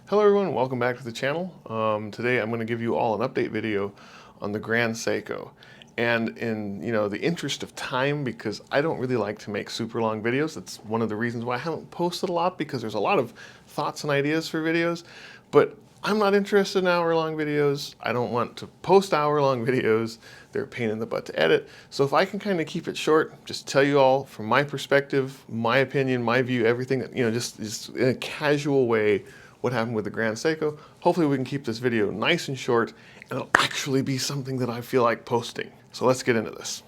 Hello everyone, welcome back to the channel. Today I'm going to give you all an update video on the Grand Seiko. And in the interest of time, because I don't really like to make super long videos, that's one of the reasons why I haven't posted a lot, because there's a lot of thoughts and ideas for videos, but I'm not interested in hour-long videos. I don't want to post hour-long videos. They're a pain in the butt to edit. So if I can kind of keep it short, just tell you all from my perspective, my opinion, my view, everything, just in a casual way, what happened with the Grand Seiko. Hopefully we can keep this video nice and short, and it'll actually be something that I feel like posting. So let's get into this.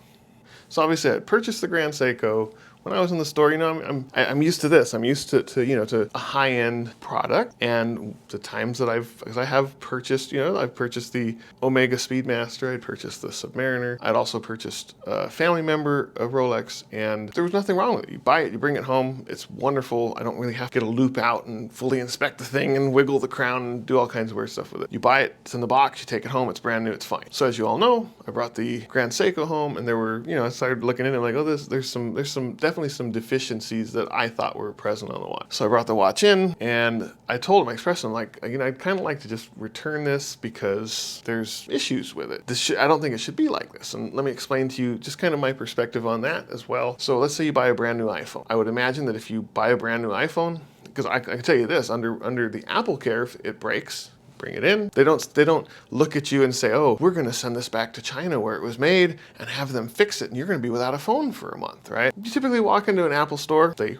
So obviously I purchased the Grand Seiko when I was in the store. I'm used to this. I'm used to a high-end product, and the times that I have purchased, I've purchased the Omega Speedmaster, I'd purchased the Submariner, I'd also purchased a family member of Rolex, and there was nothing wrong with it. You buy it, you bring it home, it's wonderful. I don't really have to get a loop out and fully inspect the thing and wiggle the crown and do all kinds of weird stuff with it. You buy it, it's in the box, you take it home, it's brand new, it's fine. So as you all know, I brought the Grand Seiko home, and there were, I started looking in it like, oh, there's definitely some deficiencies that I thought were present on the watch. So I brought the watch in, and I told him, I expressed him, like, I'd kind of like to just return this because there's issues with it. I don't think it should be like this. And let me explain to you just kind of my perspective on that as well. So let's say you buy a brand new iPhone. I would imagine that if you buy a brand new iPhone, because I can tell you this, under the Apple Care, if it breaks, bring it in. They don't look at you and say, oh, we're going to send this back to China where it was made and have them fix it, and you're going to be without a phone for a month, right? You typically walk into an Apple store, they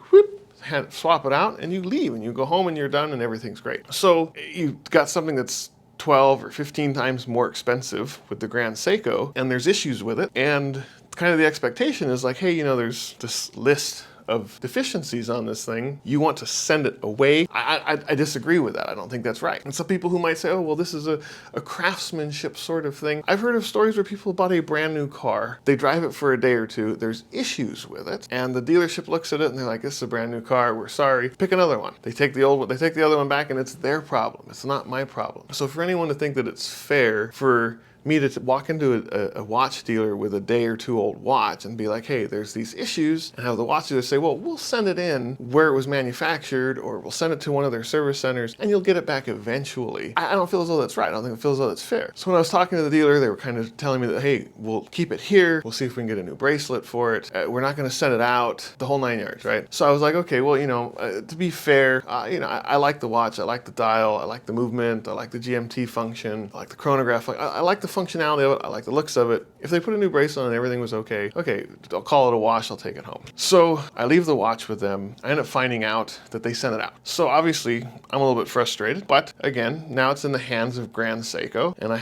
swap it out, and you leave, and you go home and you're done and everything's great. So you've got something that's 12 or 15 times more expensive with the Grand Seiko, and there's issues with it, and kind of the expectation is like, hey, there's this list of deficiencies on this thing, you want to send it away. I disagree with that. I don't think that's right. And some people who might say, oh, well, this is a craftsmanship sort of thing. I've heard of stories where people bought a brand new car, they drive it for a day or two, there's issues with it, and the dealership looks at it and they're like, this is a brand new car, we're sorry, pick another one. They take the old one, they take the other one back, and it's their problem. It's not my problem. So for anyone to think that it's fair for me to walk into a watch dealer with a day or two old watch and be like, hey, there's these issues, and have the watch dealer say, well, we'll send it in where it was manufactured, or we'll send it to one of their service centers and you'll get it back eventually. I don't feel as though that's right. I don't think it feels as though that's fair. So when I was talking to the dealer, they were kind of telling me that, hey, we'll keep it here, we'll see if we can get a new bracelet for it, we're not going to send it out, the whole 9 yards, right? So I was like, okay, well, to be fair, I like the watch, I like the dial, I like the movement, I like the GMT function, I like the chronograph, I like the functionality of it, I like the looks of it. If they put a new bracelet on and everything was okay, I'll call it a wash, I'll take it home. So I leave the watch with them. I end up finding out that they sent it out. So obviously I'm a little bit frustrated, but again, now it's in the hands of Grand Seiko, and I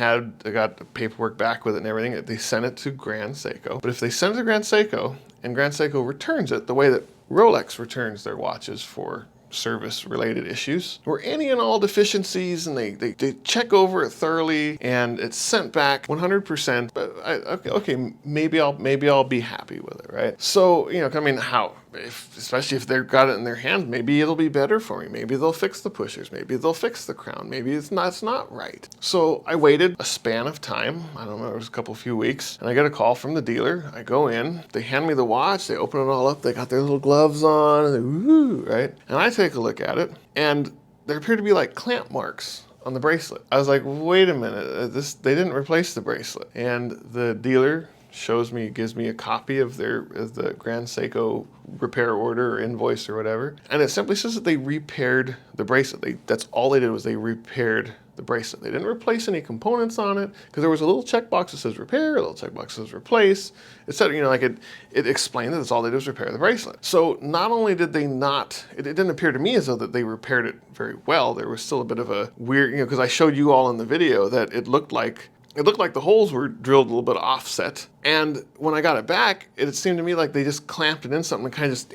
got the paperwork back with it and everything. They sent it to Grand Seiko. But if they send it to Grand Seiko and Grand Seiko returns it the way that Rolex returns their watches for service-related issues, or any and all deficiencies, and they check over it thoroughly, and it's sent back 100%. But okay, maybe I'll be happy with it, right? So especially if they've got it in their hand, maybe it'll be better for me. Maybe they'll fix the pushers. Maybe they'll fix the crown. Maybe it's not right. So I waited a span of time. I don't know, it was a few weeks, and I get a call from the dealer. I go in, they hand me the watch, they open it all up, they got their little gloves on, and woo, right? And I take a look at it, and there appear to be like clamp marks on the bracelet. I was like, wait a minute, they didn't replace the bracelet. And the dealer gives me a copy of the Grand Seiko repair order or invoice or whatever, and it simply says that they repaired the bracelet. That's all they did, was they repaired the bracelet. They didn't replace any components on it, because there was a little checkbox that says repair, a little checkbox that says replace. It said, it explained that that's all they did was repair the bracelet. So not only did they not, it didn't appear to me as though that they repaired it very well. There was still a bit of a weird, because I showed you all in the video that it looked like the holes were drilled a little bit offset. And when I got it back, it seemed to me like they just clamped it in something and kind of just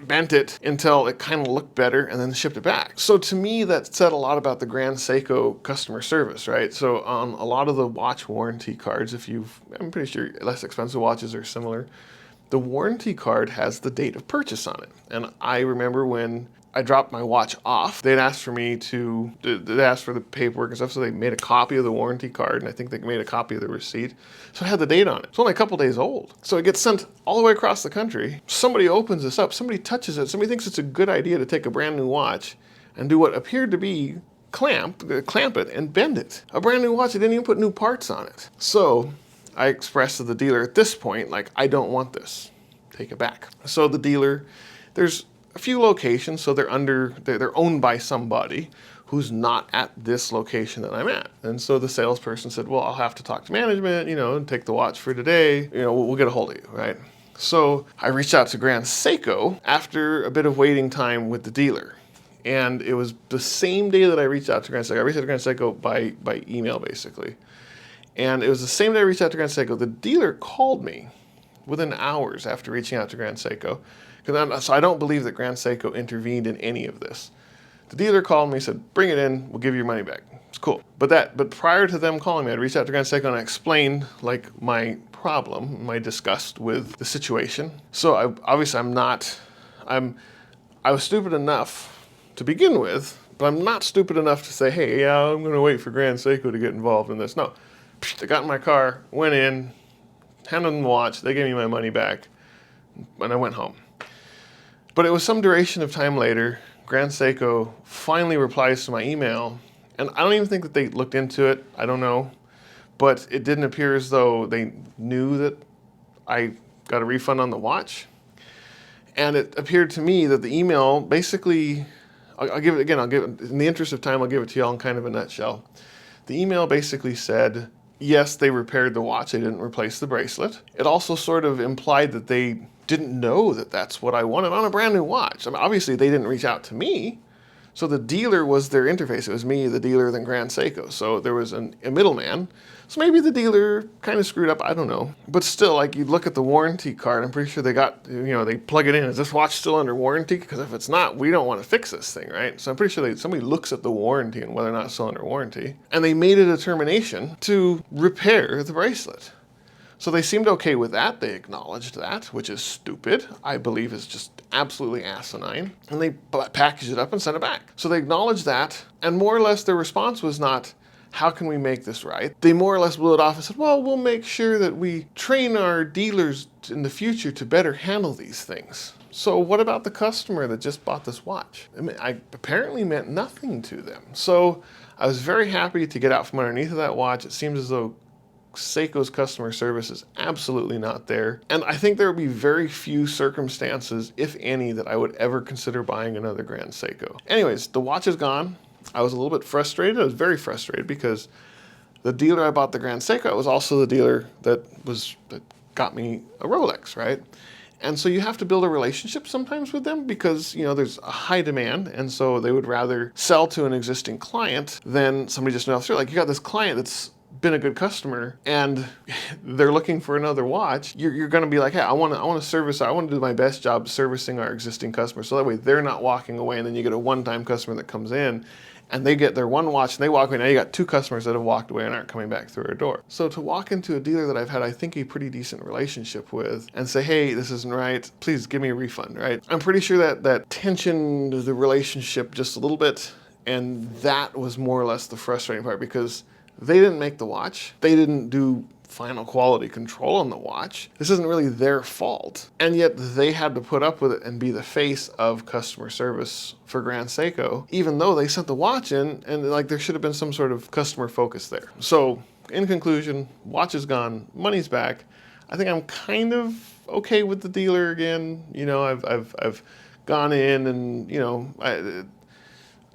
bent it until it kind of looked better, and then shipped it back. So to me, that said a lot about the Grand Seiko customer service, right? So on a lot of the watch warranty cards, I'm pretty sure less expensive watches are similar, the warranty card has the date of purchase on it. And I remember when I dropped my watch off, they'd asked for the paperwork and stuff, so they made a copy of the warranty card, and I think they made a copy of the receipt. So it had the date on it. It's only a couple days old. So it gets sent all the way across the country. Somebody opens this up, somebody touches it, somebody thinks it's a good idea to take a brand new watch and do what appeared to be clamp it and bend it. A brand new watch, they didn't even put new parts on it. So I expressed to the dealer at this point, like, I don't want this. Take it back. So the dealer, there's a few locations, so they're owned by somebody who's not at this location that I'm at. And so the salesperson said, well, I'll have to talk to management, and take the watch for today. We'll get a hold of you, right? So I reached out to Grand Seiko after a bit of waiting time with the dealer. And it was the same day that I reached out to Grand Seiko. I reached out to Grand Seiko by email, basically. And it was the same day I reached out to Grand Seiko. The dealer called me within hours after reaching out to Grand Seiko. So I don't believe that Grand Seiko intervened in any of this. The dealer called me, said, bring it in, we'll give you your money back. It's cool. But prior to them calling me, I'd reached out to Grand Seiko and I explained like my problem, my disgust with the situation. So I was stupid enough to begin with, but I'm not stupid enough to say, hey, yeah, I'm gonna wait for Grand Seiko to get involved in this. No, I got in my car, went in, handed them the watch, they gave me my money back, and I went home. But it was some duration of time later, Grand Seiko finally replies to my email, and I don't even think that they looked into it, I don't know, but it didn't appear as though they knew that I got a refund on the watch. And it appeared to me that the email basically, I'll give it, in the interest of time, I'll give it to y'all in kind of a nutshell. The email basically said, yes, they repaired the watch, they didn't replace the bracelet. It also sort of implied that they didn't know that that's what I wanted on a brand new watch. I mean, obviously they didn't reach out to me. So the dealer was their interface. It was me, the dealer, then Grand Seiko. So there was a middleman. So maybe the dealer kind of screwed up, I don't know. But still, like, you look at the warranty card, I'm pretty sure they got, they plug it in. Is this watch still under warranty? Because if it's not, we don't want to fix this thing, right? So I'm pretty sure somebody looks at the warranty and whether or not it's still under warranty. And they made a determination to repair the bracelet. So they seemed okay with that. They acknowledged that, which is stupid. I believe is just absolutely asinine. And they packaged it up and sent it back. So they acknowledged that, and more or less their response was not, how can we make this right? They more or less blew it off and said, well, we'll make sure that we train our dealers in the future to better handle these things. So what about the customer that just bought this watch? I mean, I apparently meant nothing to them. So I was very happy to get out from underneath of that watch. It seems as though Seiko's customer service is absolutely not there. And I think there would be very few circumstances, if any, that I would ever consider buying another Grand Seiko. Anyways, the watch is gone. I was a little bit frustrated. I was very frustrated because the dealer I bought the Grand Seiko was also the dealer that got me a Rolex, right? And so you have to build a relationship sometimes with them because, there's a high demand. And so they would rather sell to an existing client than somebody just knows. Like, you got this client that's been a good customer and they're looking for another watch. You're going to be like, hey, I want to do my best job servicing our existing customers. So that way they're not walking away, and then you get a one-time customer that comes in and they get their one watch and they walk away. Now you got two customers that have walked away and aren't coming back through our door. So to walk into a dealer that I've had, I think, a pretty decent relationship with and say, hey, this isn't right, please give me a refund, right? I'm pretty sure that tensioned the relationship just a little bit, and that was more or less the frustrating part because they didn't make the watch. They didn't do final quality control on the watch. This isn't really their fault. And yet they had to put up with it and be the face of customer service for Grand Seiko, even though they sent the watch in and like there should have been some sort of customer focus there. So in conclusion, watch is gone, money's back. I think I'm kind of okay with the dealer again. I've gone in and,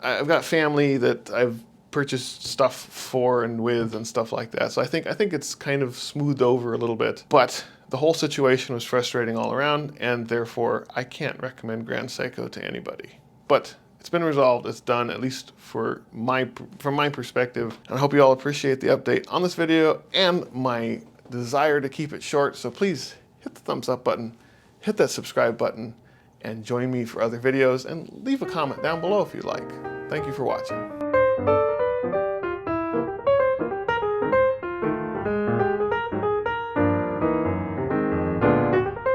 I've got family that I've purchased stuff for and with and stuff like that. So I think it's kind of smoothed over a little bit, but the whole situation was frustrating all around, and therefore I can't recommend Grand Seiko to anybody. But it's been resolved, it's done, at least from my perspective. And I hope you all appreciate the update on this video and my desire to keep it short. So please hit the thumbs up button, hit that subscribe button, and join me for other videos, and leave a comment down below if you like. Thank you for watching.